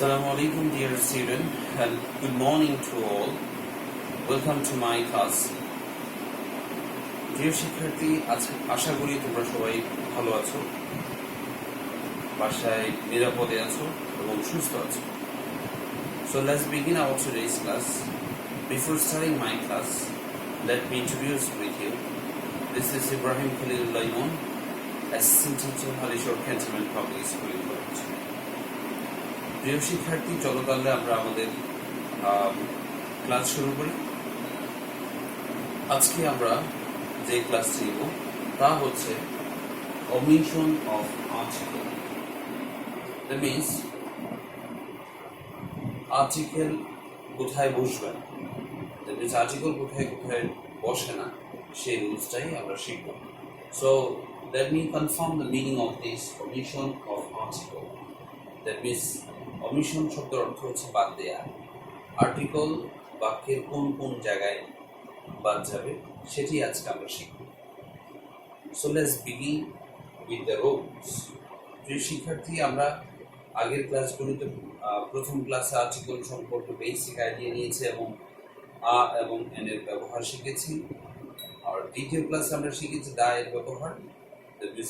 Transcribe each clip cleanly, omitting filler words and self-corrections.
Assalamu alaikum dear student and good morning to all. Welcome to my class. Dear শিক্ষার্থী, আশা করি তোমরা সবাই ভালো আছো, বাসায় নিরাপদে আছো এবং সুস্থ আছো. So let's begin our today's class. Before starting my class, let me introduce with you. This is Ibrahim Khalilullah Imam, Assistant Teacher, Halishore Cantonment Public School in College. প্রিয় শিক্ষার্থী, চলো তাহলে আমরা আমাদের ক্লাস শুরু করি. আজকে আমরা যে ক্লাসটি নিব তা হচ্ছে omission of article. That means article কোথায় বসবে না, that means article কোথায় কোথায় বসে না সেই রুলসটাই আমরা শিখব. So let me confirm the meaning of this omission of article. That means omission শব্দের অর্থ হচ্ছে বাদ দেয়া. আর্টিকেল বাক্যের কোন কোন জায়গায় বাদ যাবে সেটি আজকে আমরা শিখব. So let's begin with the rules. প্রিয় শিক্ষার্থী, আমরা আগের ক্লাসগুলোতে প্রথম ক্লাসে আর্টিকেল সম্পর্কে বেসিক আইডিয়া নিয়েছি এবং এবং এন এর ব্যবহার শিখেছি. আর দ্বিতীয় ক্লাসে আমরা শিখেছি দা এর ব্যবহার,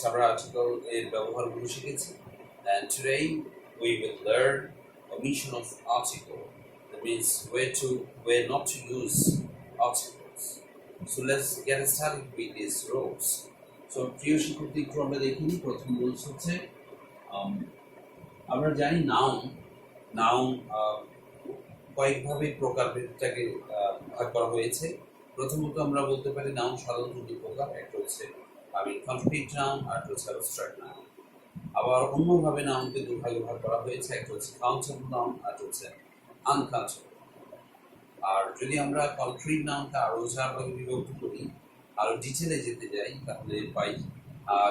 আমরা আর্টিকেল এর ব্যবহারগুলো শিখেছি. And today we will learn omission of article. That means where not to use articles. So let's get started with these rules. So প্রিয় শিক্ষার্থী, একটু আমরা দেখিনি. প্রথম রুলস হচ্ছে আমরা জানি নাউন কয়েকভাবে প্রকারভেদটাকে ভাগ করা হয়েছে. প্রথমত আমরা বলতে পারি নাউন সাধারণত দুই প্রকার, একটা হচ্ছে কনক্রিট নাউন আর একটা হচ্ছে অ্যাবস্ট্রাক্ট নাউন. আবার অন্যভাবে নাউনকে দুভাগে ভাগ করা হয়েছে, একটা হচ্ছে কাউন্টেবল নাউন আর হচ্ছে আনকাউন্টেবল. আর যদি আমরা কনক্রিট নাউনটা আরো চার ভাগে বিভক্ত করি, আরো ডিটেলে যেতে যাই, তাহলে পাই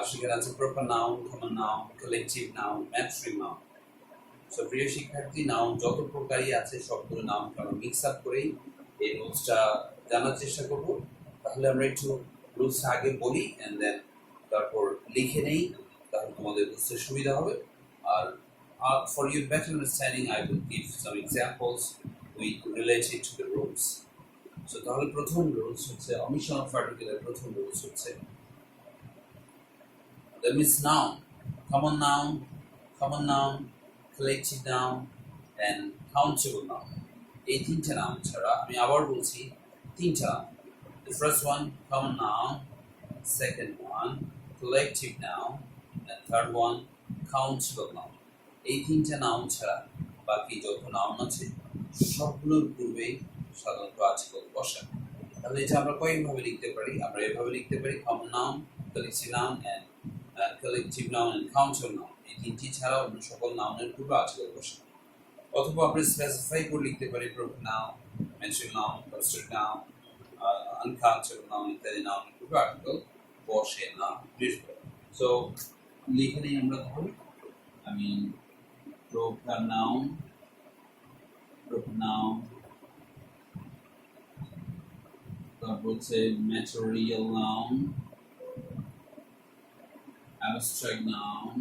সেখানে আছে proper noun, common noun, collective noun, matric noun. So প্রিয় শিক্ষার্থী, নাউন যত প্রকারই আছে সবগুলো নাউনকে আমরা মিক্স আপ করেই এই রুলসটা জানার চেষ্টা করব. তাহলে আমরা একটু রুলসটা আগে বলি এন্ড দেন তারপর লিখে নেই, তাহলে তোমাদের বুঝতে সুবিধা হবে. আর for your better understanding I will give some examples related to the rules. So তাহলে প্রথম রুলস হচ্ছে omission of article. প্রথম রুলস হচ্ছে that means noun, common noun, collective noun and countable noun. এই তিনটা নাউন ছাড়া, আমি আবার বলছি, তিনটা noun. The first one common noun, second one collective noun and third one countable noun. এই তিনটা নাউন ছাড়া বাকি যত নাউন আছে সবগুলোর পূর্বে সাধারণত আর্টিকেল বসে. তাহলে এটা আমরা কয়েকভাবে লিখতে পারি. আমরা এভাবে লিখতে পারি common noun, collective noun and collective noun and countable noun. এই তিনটি ছাড়া অন্য সকল নাউনের পূর্বে আর্টিকেল বসে. অথবা আমরা স্পেসিফাই করে লিখতে পারি proper noun, mention noun, abstract noun, uncountable noun ইত্যাদি নাউনের পূর্বে আর্টিকেল বসে না. So লিখে নেই আমরা, তাহলে আমি proper noun, তারপর হচ্ছে material noun, abstract noun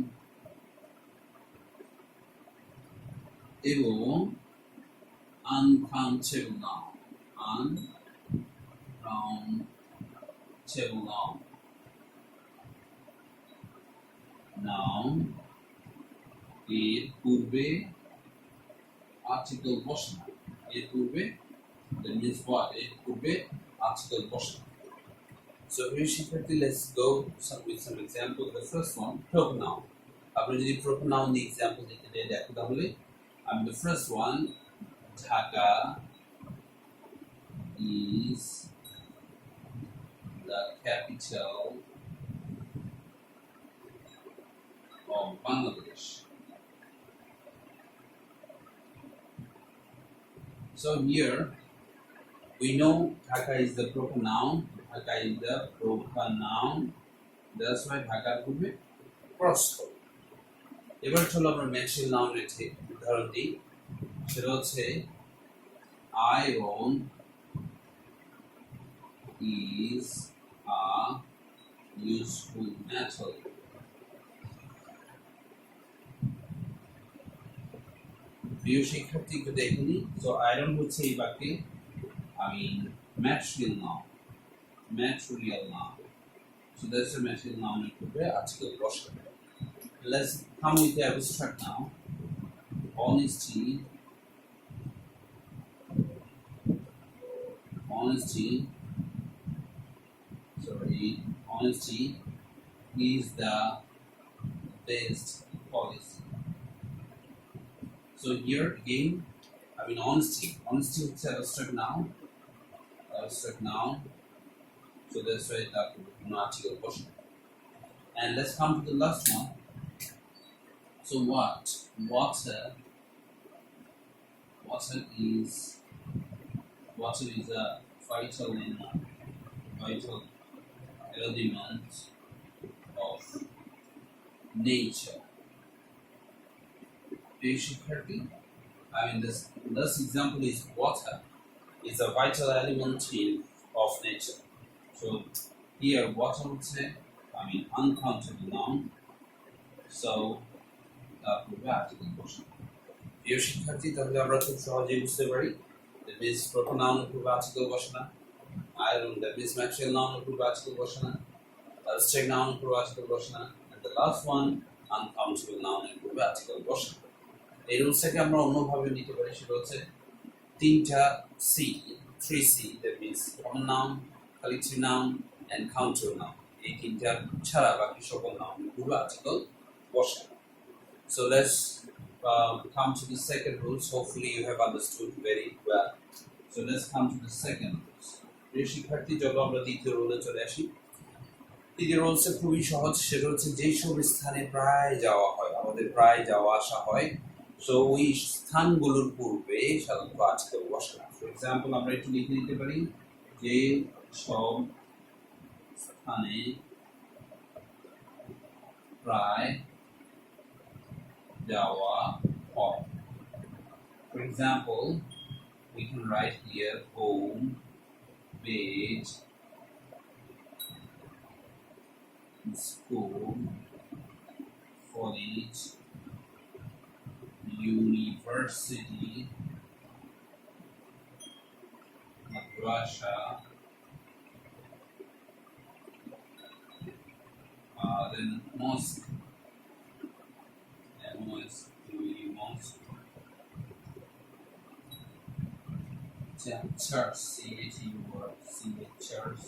এবং uncountable noun. Noun এর পূর্বে আর্টিকেল বসে না. এর পূর্বে that means what? এর পূর্বে আর্টিকেল বসে না. So here শিক্ষার্থী, let's go with some example. The first one, proper noun. আপনি যদি proper noun the example দিতে দেয়, দেখো তাহলে আমি the first one, Dhaka is the capital of Bangladesh. So here we know Dhaka is the proper noun. That's why Dhaka পূর্বে cross করব. এবার চলো আমরা ম্যাটেরিয়াল নাউনের উদাহরণ দিই. সেটা হচ্ছে iron is a useful metal. প্রিয় শিক্ষার্থী একটু দেখে নিই। সো আয়রন হচ্ছে এই বাক্যে material noun. So that's a material noun equal to article বসাবে। Let's come with the abstract now. Honesty is the best policy. So here again, honesty is abstract noun. So that's why that an article question. And let's come to the last one. So water is a vital element of nature. Basically, this example is water is a vital element of nature. So here water would say uncountable noun. So that would be article question. প্রিয় শিক্ষার্থী, তাহলে আমরা খুব সহজেই বুঝতে পারি that means proper noun এর article বসে না, iron that means material noun এর article বসে না, abstract noun এর article বসে না, and the last one uncountable noun এর article বসে না। এই রুলসটাকে আমরা অন্যভাবে নিতে পারি, সেটা হচ্ছে তিনটা C, 3C, that means common noun, collective noun and countable noun। এই তিনটা ছাড়া বাকি সকল নাউন এর article বসে না। So let's come to the second rules. Hopefully you have understood very well. So let's come to the second rules. প্রিয় শিক্ষার্থী, চলো আমরা দ্বিতীয় রুলে চলে আসি। দ্বিতীয় রুলসে খুবই সহজ, সেটা হচ্ছে যেই সব স্থানে প্রায় যাওয়া হয়, আমাদের প্রায় যাওয়া আসা হয়, সো ওই স্থানগুলোর পূর্বে সাধারণত আর্টিকেল বসে না। ফর এক্সাম্পল আমরা একটু লিখে নিতে পারি যে সব স্থানে প্রায় যাওয়া হয়। For example, we can write here home, bed, school, college, university, madrasa, then mosque, mosque, church, church,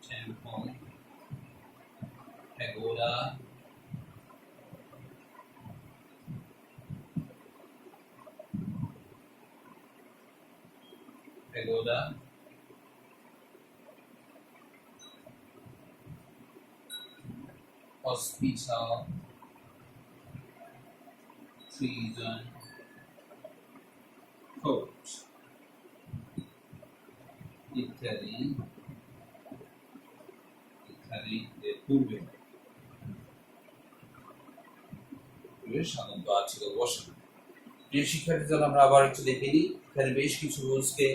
temple, pagoda, hospital, prison, court, ইত্যাদি পূর্বে সাধারণত আর্টিকেল বসে না। প্রিয় শিক্ষার্থী, তাহলে আমরা আবার একটু দেখে নিই। এখানে বেশ কিছু রুলসকে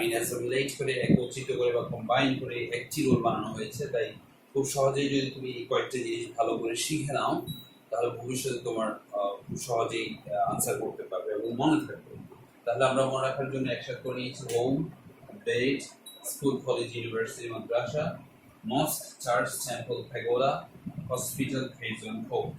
রিলেট করে একত্রিত করে বা কম্বাইন করে একটি রুল বানানো হয়েছে। তাই খুব সহজেই যদি তুমি কয়েকটা জিনিস ভালো করে শিখে নাও, তাহলে ভবিষ্যতে তোমার খুব সহজেই আনসার করতে পারবে এবং মনে থাকবে। তাহলে আমরা মনে রাখার জন্য একসাথে করে নিয়েছি home, bed, school, college, university, মাদ্রাসা, mosque, church, temple, pagoda, hospital, prison, court,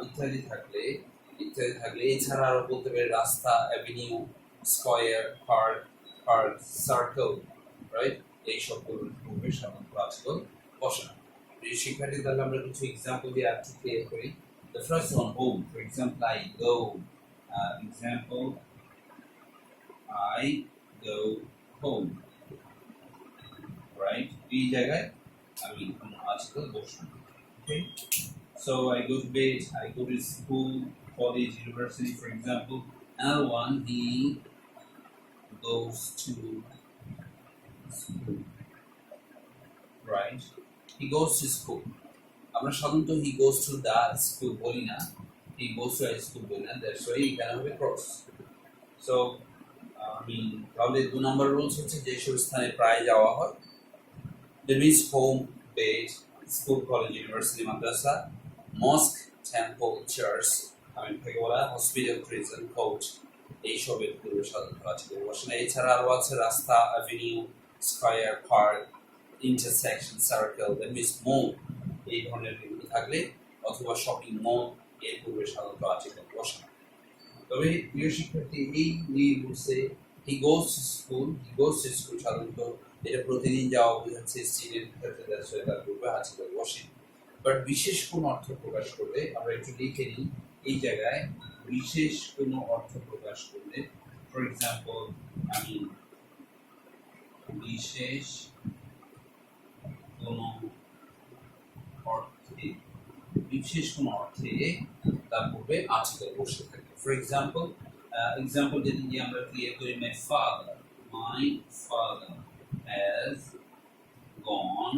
ইত্যাদি থাকলে এছাড়া আরো বলতে পারি রাস্তা, avenue, square, park, circle, right? এই সবগুলোর পূর্বে সাধারণত আর্টিকেল বসে না। এই শিক্ষার্থী, তাহলে আমরা কিছু এক্সাম্পল দিয়ে আর্টিকেল ক্লিয়ার করি। The first one, home. For example, I go. I go home. Right? এই জায়গায় কোনো আর্টিকেল বসে না। Okay? So I go to bed, I go to school, college, university, for example. Another one, he goes to school. Right? He goes to school. আমরা সাধারণত he goes to the school বলি না, he goes to a school বলি না, that's why এখানে হবে cross. So তাহলে 2 নম্বর rules হচ্ছে যেসব স্থানে প্রায় যাওয়া হয়, that means home, bed, school, college, university, madrasa, mosque, temple, church, আমি থেকে বলা হসপিটাল, প্রিজন, কোর্ট, এইসবের পূর্বে সাধারণত আর্টিকেল বসে না। এছাড়া আরও আছে রাস্তা, avenue, square, park, intersection, circle, that means mall, এই ধরনের এগুলো থাকলে অথবা শপিং মল, এর পূর্বে সাধারণত আর্টিকেল বসে না। তবে প্রিয় শিক্ষার্থী, এই রুলসে হি গোস টু স্কুল সাধারণত এটা প্রতিদিন যাওয়া বোঝাচ্ছে স্টুডেন্ট ক্ষেত্রে, তার পূর্বে আর্টিকেল বসে। বাট বিশেষ কোনো অর্থ প্রকাশ করলে আমরা একটু লিখে নিই এই জায়গায়, বিশেষ কোনো অর্থ প্রকাশ করলে, ফর এক্সাম্পল আমি বিশেষ কোনো অর্থে, বিশেষ কোনো অর্থে তার পূর্বে আর্টিকেল বসে থাকে। ফর এক্সাম্পল যদি আমরা ক্লিয়ার করি, my father has gone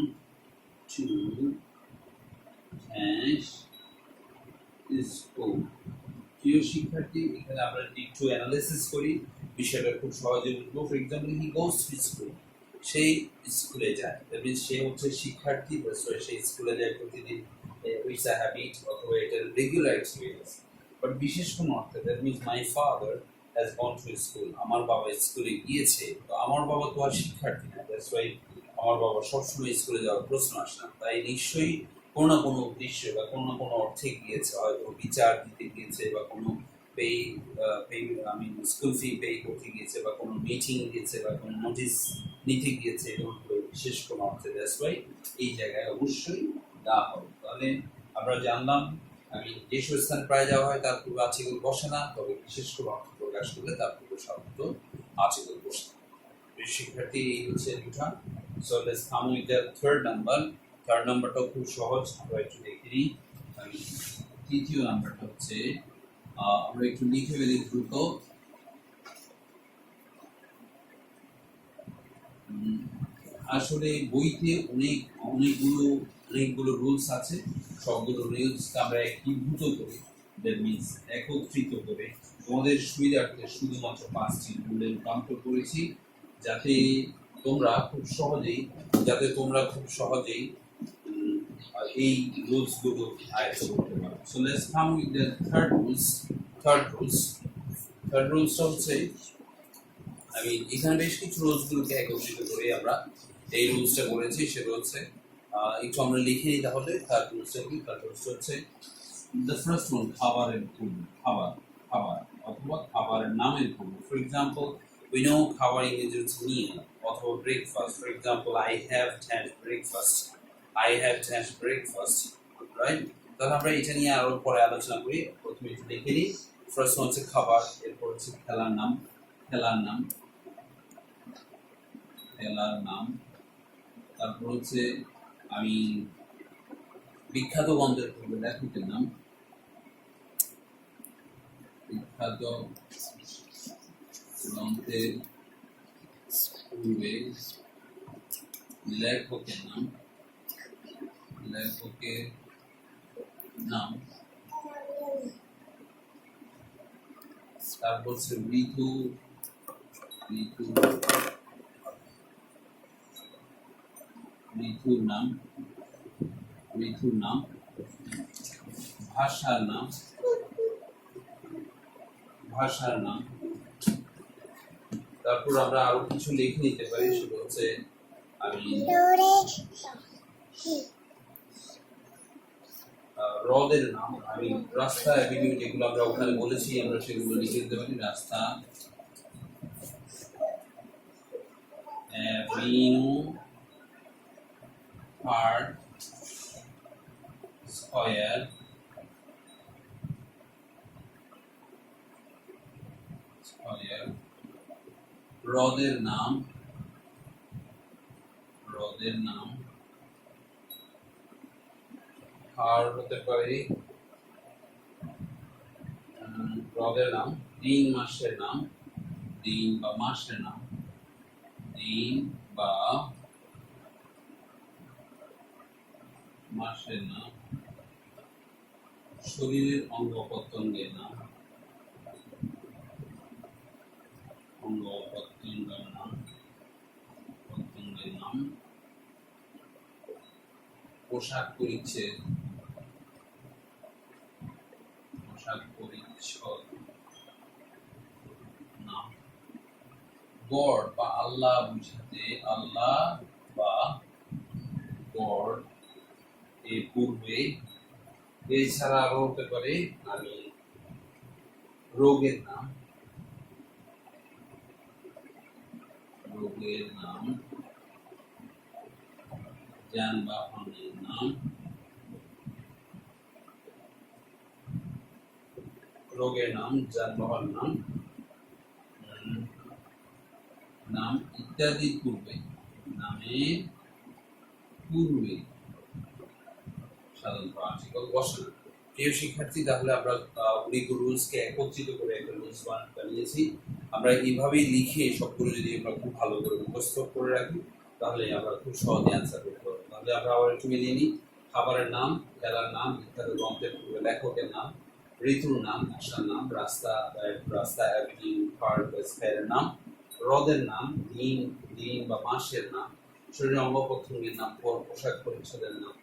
to school. প্রিয় শিক্ষার্থী, এখানে আমরা একটু অ্যানালাইসিস করি, বিষয়টা খুব সহজে বুঝবো। For example he goes to school, সেই স্কুলে যায়, দ্যাট মিনস সে হচ্ছে শিক্ষার্থী, সেই স্কুলে যায় প্রতিদিন, ইটস আ হ্যাবিট অথবা এটা রেগুলার এক্সপিরিয়েন্স। বাট বিশেষ কোনো অর্থে, that means my father has gone to school, আমার বাবা স্কুলে গিয়েছে। তো আমার বাবা তো আর শিক্ষার্থী না, দ্যাটস ওয়াই আমার বাবা সবসময় স্কুলে যাওয়ার প্রশ্ন আসে না। তাই নিশ্চয়ই কোনো না কোনো উদ্দেশ্যে বা কোনো না কোনো অর্থে গিয়েছে, হয়তো বিচার দিতে গিয়েছে বা কোনো স্কুল ফি পে করতে গিয়েছে বা কোনো মিটিং গিয়েছে বা কোনো নোটিশ নিতে গিয়েছে, এরকম বিশেষ কোনো অর্থে। দ্যাটস ওয়াই এই জায়গায় অবশ্যই দেওয়া হবে। তাহলে আমরা জানলাম যেসব স্থান প্রায় যাওয়া হয় তার পূর্বে আর্টিকেল বসে না, তবে বিশেষ কোনো অর্থ প্রকাশ করলে তার পূর্বে সাধারণত আর্টিকেল বসে। শিক্ষার্থী, এই হচ্ছে দুটা। So let's come with the third নাম্বারটাও খুব সহজ, আমরা একটু দেখে নিই। তৃতীয় নাম্বারটা হচ্ছে, আমরা একটু লিখে ফেলি দ্রুত। আসলে বইতে অনেকগুলো রুলস আছে, সবগুলো রুলসকে আমরা একীভূত করে, দ্যাট মিনস একত্রিত করে তোমাদের সুবিধার্থে শুধুমাত্র 5টি রুলে রূপান্তর করেছি, যাতে তোমরা খুব সহজেই এই রুলসগুলো আয়ত্ত করতে পারো। So let's come with the third রুলসটা হচ্ছে, এখানে বেশ কিছু রুলসগুলোকে একত্রিত করে আমরা এই রুলসটা করেছি। সেটা হচ্ছে, একটু আমরা লিখে নিই তাহলে থার্ড রুলসটা কি। থার্ড রুলসটা হচ্ছে দ্য ফার্স্ট ওয়ান, খাবারের পূর্ব, খাবার অথবা খাবারের নামের পূর্ব। ফর এক্সাম্পল we know খাবার ইংরেজি হচ্ছে meal অথবা breakfast. For example I have had breakfast, right? তাহলে আমরা এটা নিয়ে আরো পরে আলোচনা করি। প্রথমে একটু দেখে নিই। ফার্স্ট ওয়ান হচ্ছে খাবার, এরপর হচ্ছে খেলার নাম, তারপর হচ্ছে বিখ্যাত গ্রন্থের পূর্বে লেখকের নাম, বিখ্যাত গ্রন্থের পূর্বে লেখকের নাম, তারপর হচ্ছে ঋতুর নাম, ভাষার নাম। তারপর আমরা আরো কিছু লিখে নিতে পারি, সেটা হচ্ছে হ্রদের নাম, রাস্তা, অ্যাভিনিউ, যেগুলো আমরা ওখানে বলেছি আমরা সেগুলো লিখে দিতে পারি। রাস্তা, অ্যাভিনিউ, পার্ক, স্কয়ার, হ্রদের নাম, আর হতে পারে হ্রদের নাম, দিন বা মাসের নাম, শরীরের অঙ্গ প্রত্যঙ্গের নাম, পোশাক পরিচ্ছদ, নাম। গড বা আল্লাহ বুঝাতে আল্লাহ বা গড এর পূর্বে এছাড়া আরো হতে পারে আমি রোগের নাম, যানবাহনের নাম, রোগের নাম, যানবাহন নাম, নাম ইত্যাদির পূর্বে, নামের পূর্বে সাধারণত আর্টিকেল বসে না। প্রিয় শিক্ষার্থী, তাহলে আমরা অনেক রুলসকে একত্রিত করে একটা রুলস বানিয়েছি। আমরা এইভাবেই লিখে সবগুলো যদি আমরা খুব ভালো করে মুখস্থ করে রাখি তাহলে আমরা খুব সহজে অ্যান্সার করতে পারবো। তাহলে আমরা আবার একটু মিলিয়ে নিই। খাবারের নাম, খেলার নাম, বিখ্যাত গ্রন্থের পূর্বে লেখকের নাম, ঋতুর নাম, ভাষার নাম, রাস্তা অ্যাভিনিউ পার্ক বা স্কয়ারের নাম, হ্রদের নাম, দিন বা মাসের নাম, শরীরের অঙ্গ প্রত্যঙ্গের নাম, পোশাক পরিচ্ছদের নাম,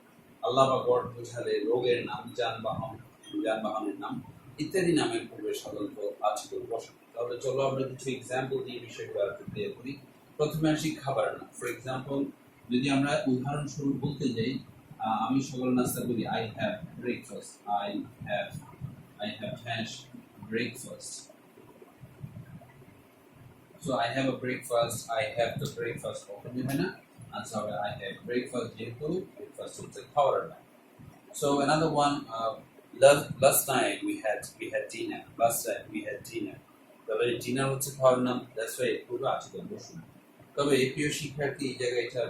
আল্লাহ বা গড বোঝালে রোগের নাম, যানবাহনের নাম ইত্যাদি নামের পূর্বে সাধারণত আর্টিকেল বসে। তাহলে চলো আমরা কিছু এক্সাম্পল দিয়ে বিষয়গুলো একটু ক্লিয়ার করি। প্রথমে আসি খাবারের নাম। ফর এক্সাম্পল, যদি আমরা উদাহরণস্বরূপ বলতে যাই, আমি সকাল নাস্তা করি, I have breakfast, I have had breakfast. So I have a breakfast, I have the breakfast open hai na, and so I have breakfast jehetu breakfast is a খাবারের নাম. So another one, last night we had dinner. তাহলে dinner হচ্ছে খাবারের নাম, that's why পুরো article বসুন। তবে প্রিয় শিক্ষার্থী, এই জায়গায় একটা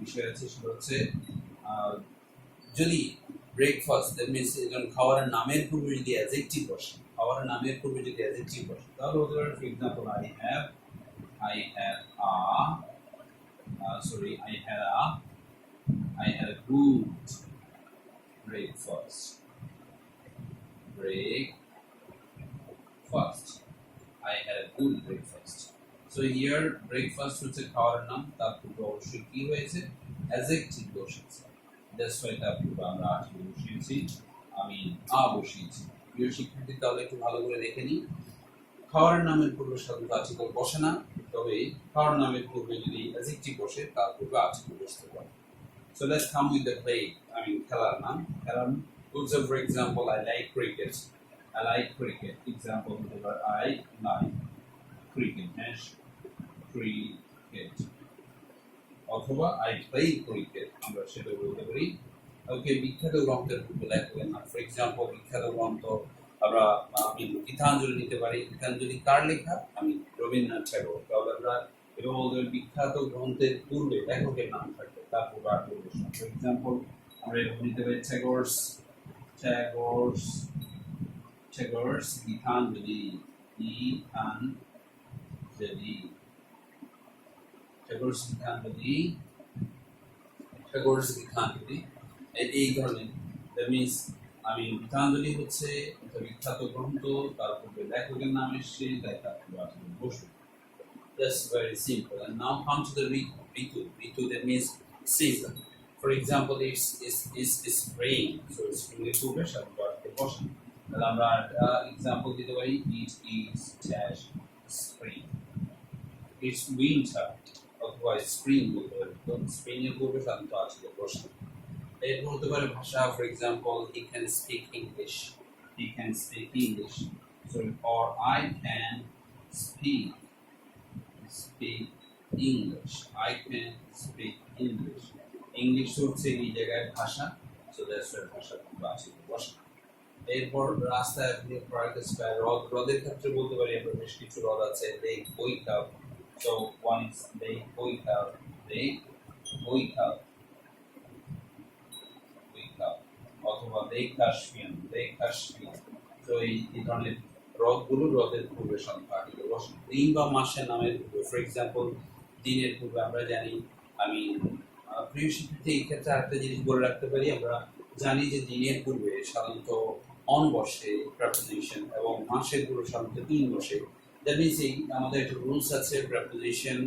বিষয় আছে, সেটা হচ্ছে যদি ব্রেকফাস্ট দ্যাট মিনস খাবারের নামের পূর্বে যদি অ্যাডজেক্টিভ বসে, তাহলে হতে পারে for example I had a good breakfast. I had a good breakfast. So here breakfast হচ্ছে খাবারের নাম, তার পূর্বে অবশ্যই কি হয়েছে, অ্যাডজেক্টিভ বসেছে। That's why তার পূর্বে আমরা আর্টিকেল বসিয়েছি, আমি বসিয়েছি। প্রিয় শিক্ষার্থী, তাহলে একটু ভালো করে দেখে নিই। খাবারের নামের পূর্বে সাধারণত আর্টিকেল বসে না, তবে খাবারের নামের পূর্বে যদি অ্যাডজেক্টিভ বসে তার পূর্বে আর্টিকেল বসতে পারে। So let's come with the play. খেলার নাম। For example, I like cricket. Example, I like cricket. অথবা I play cricket, আমরা সেটা বলতে পারি। ওকে, বিখ্যাত গ্রন্থের পূর্বে লেখকের নাম। ফর এক্সাম্পল, বিখ্যাত গ্রন্থ আমরা গীতাঞ্জলি নিতে পারি। গীতাঞ্জলি কার লেখা? রবীন্দ্রনাথ ঠাকুর। তাহলে আমরা এটা বলতে পারি বিখ্যাত গ্রন্থের পূর্বে লেখকের নাম থাকবে, তারপর আর্টিকেল বসবে। ফর এক্সাম্পল, আমরা এটা নিতে পারি ঠাকুরস গীতাঞ্জলি। এই ধরনের, দ্যাট মিনস গীতাঞ্জলি হচ্ছে একটা বিখ্যাত গ্রন্থ, তার পূর্বে লেখকের নাম এসছে, তাই তার পূর্বে আর্টিকেল বসবে। That's very simple. And now come to the ritu. That means season. For example, it's spring, so spring এর পূর্বে সাধারণত আর্টিকেল বসে। তাহলে আমরা এক্সাম্পল দিতে পারি, it is spring. It's winter, অথবা স্প্রিং বলতে পারি। তো স্প্রিং এর পূর্বে সাধারণত আর্টিকেল বসে। এরপর হতে পারে ভাষা। For example, he can speak English. So or I can speak English. English হচ্ছে এই জায়গায় ভাষা, so that's why ভাষা আর্টিকেল বসে। এরপর রাস্তায় হ্রদের ক্ষেত্রে বলতে পারি আমরা বেশ কিছু হ্রদ আছে, lake Baikal. So one is Lake Boikal, অথবা Lake Caspian. So এই ধরনের হ্রদের পূর্বে সাধারণত আর্টিকেল বসে। দিন বা মাসের নামের পূর্বে, ফর এক্সাম্পল, দিনের পূর্বে আমরা জানি, প্রিয় শিক্ষার্থী, এই ক্ষেত্রে আরেকটা জিনিস বলে রাখতে পারি, আমরা জানি যে দিনের পূর্বে সাধারণত অন বসে প্রেপোজিশন, এবং মাসের পূর্বে সাধারণত দিন বসে। দ্যাট মিনস আমাদের একটা রুলস আছে, প্রেপোজিশন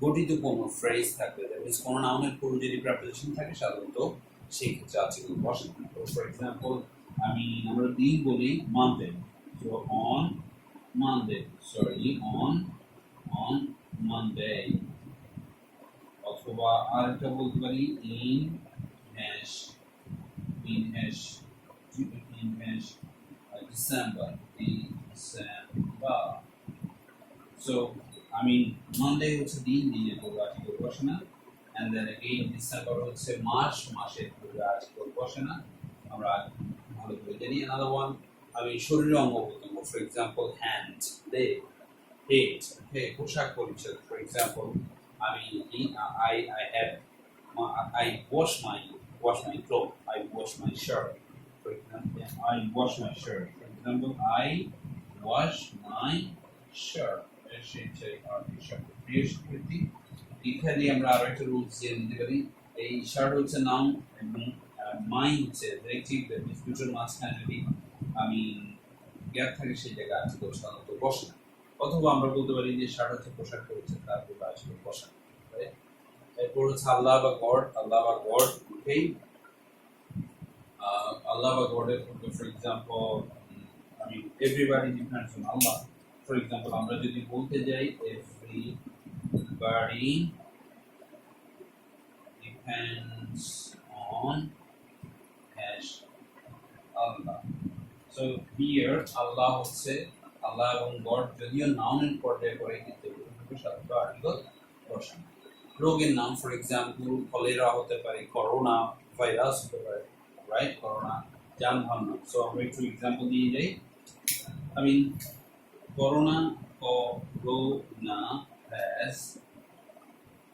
গঠিত কোনো ফ্রেজ থাকলে, দ্যাট মিনস কোনো নাউনের পূর্বে যদি প্রেপোজিশন থাকে সাধারণত সেই ক্ষেত্রে আর্টিকেল বসে না। ফর এক্সাম্পল, আমরা দিন বলি মান্থেন, So on Monday, on Monday. অথবা আরেকটা বলতে পারি in hash December. So I mean Monday হচ্ছে দিন দিনের পূর্বে আর্টিকেল বসে না, and then again December হচ্ছে মাসের পূর্বে আর্টিকেল বসে না, আমরা ভালো করে জানি। another one I mean শরীরের অঙ্গ প্রত্যঙ্গ, for example hand, leg, head, okay, পোশাক পরিচ্ছদ, for example I mean I wash my clothes, I wash my shirt, for example I wash my shirt, for example I wash my shirt. প্রিয় শিক্ষার্থী, এখানে আমরা আরো একটা রুলস জেনে নিতে পারি। এই শার্ট হচ্ছে নাউন এবং মাই হচ্ছে অ্যাডজেক্টিভ, দুটোর মাঝখানে যদি আমি গ্যাপ থাকে সেই জায়গায় আর্টিকেল সাধারণত বসে না। অথবা আমরা বলতে পারি যে শার্ট হচ্ছে পোশাক পরিচ্ছে, তারপর আর্টিকেল বসে না। এরপর হচ্ছে আল্লাহ বা গড, ওকে, আল্লাহ বা গডের for example I mean everybody depends on Allah. For example আমরা যদি বলতে যাই everybody depends on Allah. So here Allah হচ্ছে আল্লাহ এবং গড যদিও নাউনের পর্যায়ে পড়ে, কিন্তু সাধারণত আর্টিকেল বসে না। রোগের নাম, ফর এক্সাম্পল কলেরা হতে পারে, করোনা ভাইরাস হতে পারে, রাইট, করোনা যানবাহন নাম। সো আমরা একটু এক্সাম্পল দিয়ে যাই। I mean corona has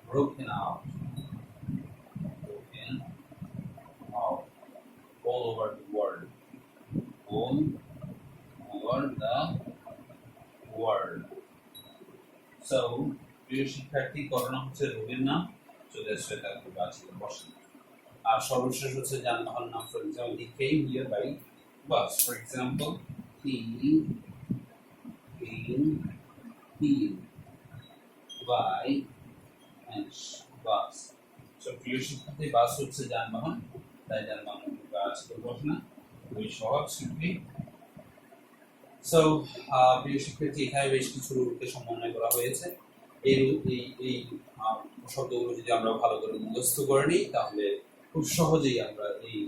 broken out all over the world, so প্রিয় শিক্ষার্থী, করোনা হচ্ছে রোগের নাম, so that's why তার পূর্বে আর্টিকেল বসে না। আর সর্বশেষ হচ্ছে যানবাহন নাম, for example he came here by bus, for example he came by bus. So প্রিয় শিক্ষার্থী, বাস হচ্ছে যানবাহন, তাই যানবাহন পূর্বে আর্টিকেল বসে না, খুবই সহজ সিম্পলি। সো প্রিয় শিক্ষার্থী, এখানে বেশ কিছু রুলকে সমন্বয় করা হয়েছে। এই শব্দগুলো যদি আমরা ভালো করে মুখস্থ করে নিই, তাহলে খুব সহজেই আমরা এই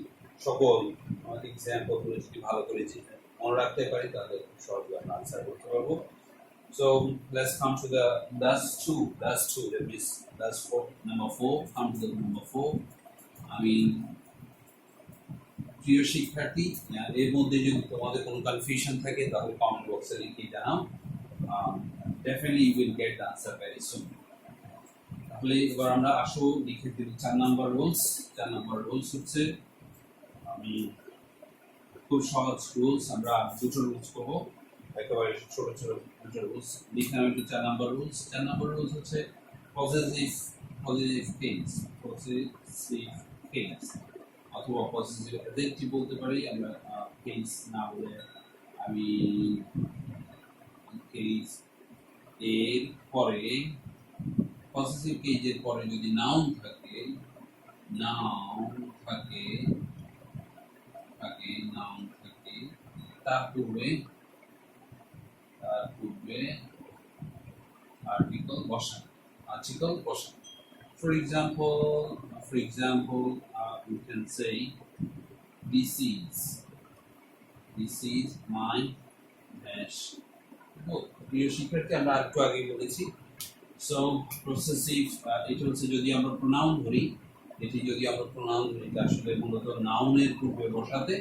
সকল এক্সাম্পলগুলো যদি ভালো করে মনে রাখতে পারি, তাহলে খুব সহজে আমরা আনসার করতে পারবো। So let's come to the last two. That means number 4. Come to the number 4. I mean প্রিয় শিক্ষার্থী, এর মধ্যে যদি তোমাদের কোনো কনফিউশন থাকে তাহলে কমেন্ট বক্সে লিখে জানাও। Definitely you will get the answer very soon. তাহলে এবার আমরা আসো লিখে দিই 4 নাম্বার রুলস। 4 নাম্বার রুলস হচ্ছে, আমি খুব সহজ রুলস, আমরা দুটো রুলস করব, একেবারে ছোট দুটো রুলস লিখে আমি 4 নাম্বার রুলস। 4 নাম্বার রুলস হচ্ছে পজিটিভ কেস অথবা পজিটিভ অ্যাডজেক্টিভ বলতে পারি আমরা, কেস না বলে আমি কেস এর পরে, পজিটিভ কেসের পরে যদি নাউন থাকে তার পূর্বে আর্টিকেল বসানো। For example you can say this is my dash book. প্রিয় শিক্ষার্থী, আমরা একটু আগে বলেছি, সো পসেসিভ, এটা হচ্ছে যদি আমরা প্রোনাউন ধরি, আসলে মূলত নাউনের পূর্বে বসাতে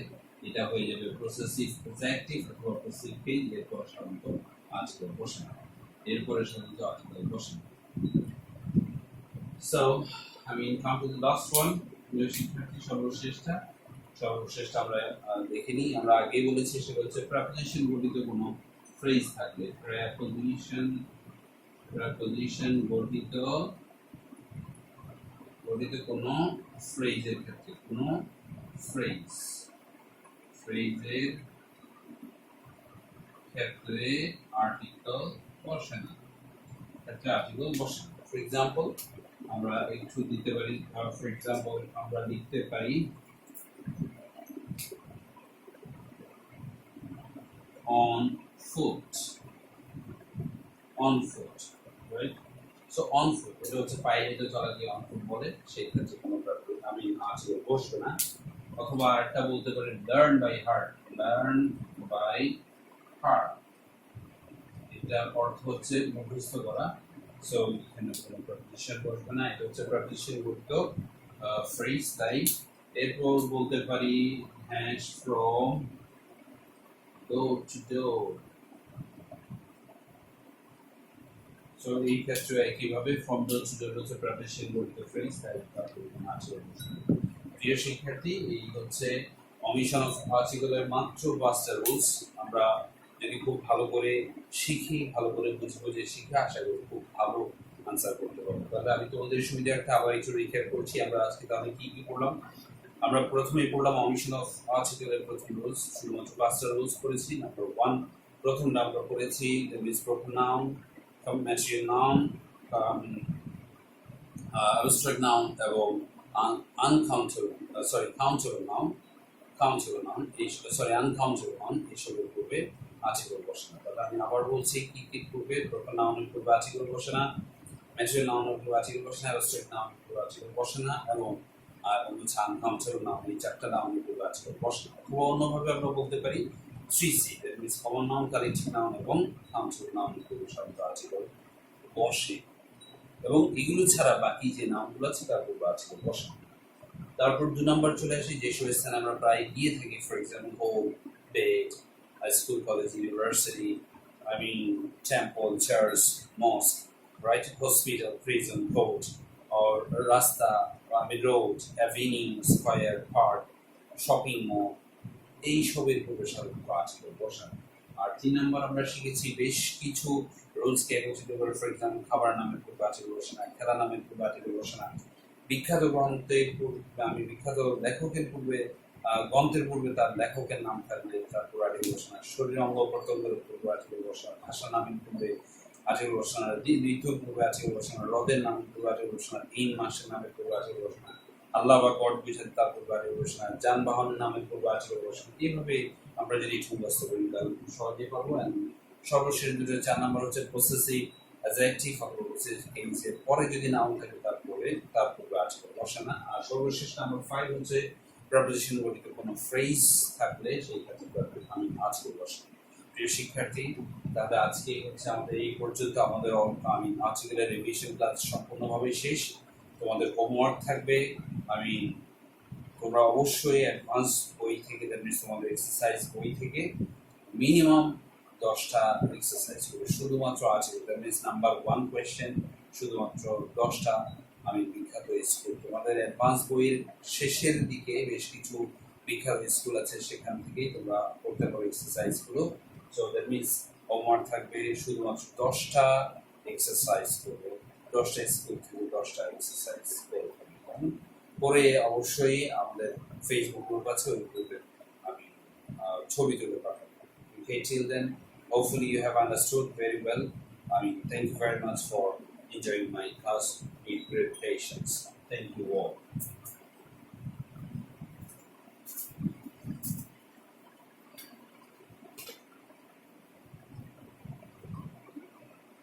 এটা হয়ে যাবে পসেসিভ অ্যাডজেক্টিভ অথবা পসেসিভ কেস, এরপর সাধারণত আর্টিকেল বসে না, So I mean come to the last one. প্রিয় শিক্ষার্থী, সর্বশেষটা আমরা দেখে নিই। আমরা আগে বলেছি সেটা হচ্ছে প্রিপোজিশন গঠিত কোনো ফ্রেজ থাকলে, প্রিপোজিশন গঠিত কোনো ফ্রেজের ক্ষেত্রে, কোনো ফ্রেজের ক্ষেত্রে আর্টিকেল বসে না। ফর এক্সাম্পল আমরা একটু দিতে পারি, ফর এক্সাম্পল আমরা লিখতে পারি on on foot, right? So on foot এটা হচ্ছে পায়ে হেঁটে চলাকে on foot বলে, সেই ক্ষেত্রে কোনো আমি আর্টিকেল বসবে না। অথবা একটা বলতে পারি learn by heart, learn by heart, এটার অর্থ হচ্ছে মুখস্থ করা। সো এখানে কোনো প্রেপোজিশন বসবে না, এটা হচ্ছে প্রেপোজিশন যুক্ত ফ্রেজ, তাই এরপর বলতে পারি hash from door to door। So এই ক্ষেত্রে একইভাবে ফ্রম door to door হচ্ছে প্রেপোজিশন যুক্ত ফ্রেজ, তাই প্রিয় শিক্ষার্থী, এই হচ্ছে অমিশন অফ আর্টিকেলের মাত্র 5টা রুলস। আমরা যদি খুব ভালো করে শিখি, ভালো করে বুঝে শিখে, আশা করি খুব ভালো আনসার করতে পারবো। তাহলে আমি তোমাদের সুবিধার্থে আবার একটু রিক্যাপ করছি, আমরা আজকে তাহলে কি কি পড়লাম। আমরা প্রথমেই পড়লাম অমিশন অফ আর্টিকেলের প্রথম রুলস, শুধুমাত্র 5টা রুলস পড়েছি। নাম্বার 1, প্রথমটা আমরা পড়েছি that means proper noun, material noun, abstract noun এবং countable noun, uncountable noun, এসবের পূর্বে আর্টিকেল বসে না। তাহলে আমি আবার বলছি কি কি পূর্বে, প্রপার নাউনের পূর্বে আর্টিকেল বসে না, ম্যাটেরিয়াল নাউনের পূর্বে আর্টিকেল বসে না, অ্যাবস্ট্রাক্ট নাউনের পূর্বে আর্টিকেল বসে না, এবং হচ্ছে আনকাউন্টেবল নাউন, এই 4টা নাউনের পূর্বে আর্টিকেল বসে না। অথবা অন্যভাবে আমরা বলতে পারি 3C, that means common noun, collective noun এবং কাউন্টেবল নাউনের পূর্বে সাধারণত আর্টিকেল বসে, এবং এগুলো ছাড়া বাকি যে নামগুলো আছে তার পূর্বে আর্টিকেল বসে না। তারপর 2 নাম্বার চলে আসি, যেসব স্থানে আমরা প্রায় গিয়ে থাকি, for example home, bed, school, college, university, temple, church, mosque, right, hospital, prison, court, or রাস্তা, road, avenue, square, park, shopping mall, এইসবের পূর্বে সাধারণত আর্টিকেল বসে না। আর 3 নাম্বার আমরা শিখেছি বেশ কিছু রুলসকে একত্রিত করে, ফর এক্সাম্পল খাবার নামের পূর্বে আর্টিকেল বসে না, খেলা নামের পূর্বে আর্টিকেল বসে না, বিখ্যাত গ্রন্থের বিখ্যাত লেখকের পূর্বে গ্রন্থের পূর্বে তার লেখকের নাম থাকলে তার পূর্বে আর্টিকেল বসে না, শরীর অঙ্গ প্রত্যঙ্গের পূর্বে আর্টিকেল বসে না, ভাষা নামের পূর্বে আর্টিকেল বসে না, ঋতুর পূর্বে আর্টিকেল বসে না, হ্রদের নামের পূর্বে আর্টিকেল বসে না, দিন মাসের নামের পূর্বে আর্টিকেল বসে না, আল্লাহ বা গড বুঝেন তার পূর্বে আর্টিকেল বসে না, যানবাহনের নামের পূর্বে আর্টিকেল বসে না। এইভাবে আমরা যদি মুখস্থ করি তাহলে সহজেই পারবো। সর্বশেষ 4 নাম্বার হচ্ছে পসেসিভ অ্যাডজেক্টিভ অথবা পসেসিভ কেসের পরে যদি নাউন থাকে তার পূর্বে আর্টিকেল বসে না। আর সর্বশেষ নাম্বার 5 হচ্ছে প্রেপোজিশন গঠিত কোনো ফ্রেজ থাকলে সেই ক্ষেত্রে আর্টিকেল বসে। প্রিয় শিক্ষার্থী, তাহলে আজকে হচ্ছে আমাদের এই পর্যন্ত, আমাদের আর্টিকেলের রিভিশন ক্লাস সম্পূর্ণভাবে শেষ। তোমাদের হোমওয়ার্ক থাকবে, তোমরা অবশ্যই অ্যাডভান্স বই থেকে, তোমাদের এক্সারসাইজ বই থেকে মিনিমাম 10টা এক্সারসাইজ করবে, শুধুমাত্র article, that means number 1 question, শুধুমাত্র 10টা বিখ্যাত স্কুল। তোমাদের অ্যাডভান্স বইয়ের শেষের দিকে বেশ কিছু বিখ্যাত স্কুল আছে, সেখান থেকেই তোমরা করতে পারো এক্সারসাইজগুলো। সো দ্যাট মিন্স হোমওয়ার্ক থাকবে শুধুমাত্র 10টা এক্সারসাইজ করবে, 10টা স্কুল থেকে 10টা এক্সারসাইজ করে অবশ্যই আমাদের ফেসবুক গ্রুপ আছে, ওই গ্রুপে ছবি তুলে পাঠাবো। Okay, till then, hopefully you have understood very well. Thank you very much for enjoying my class with great patience. Thank you all.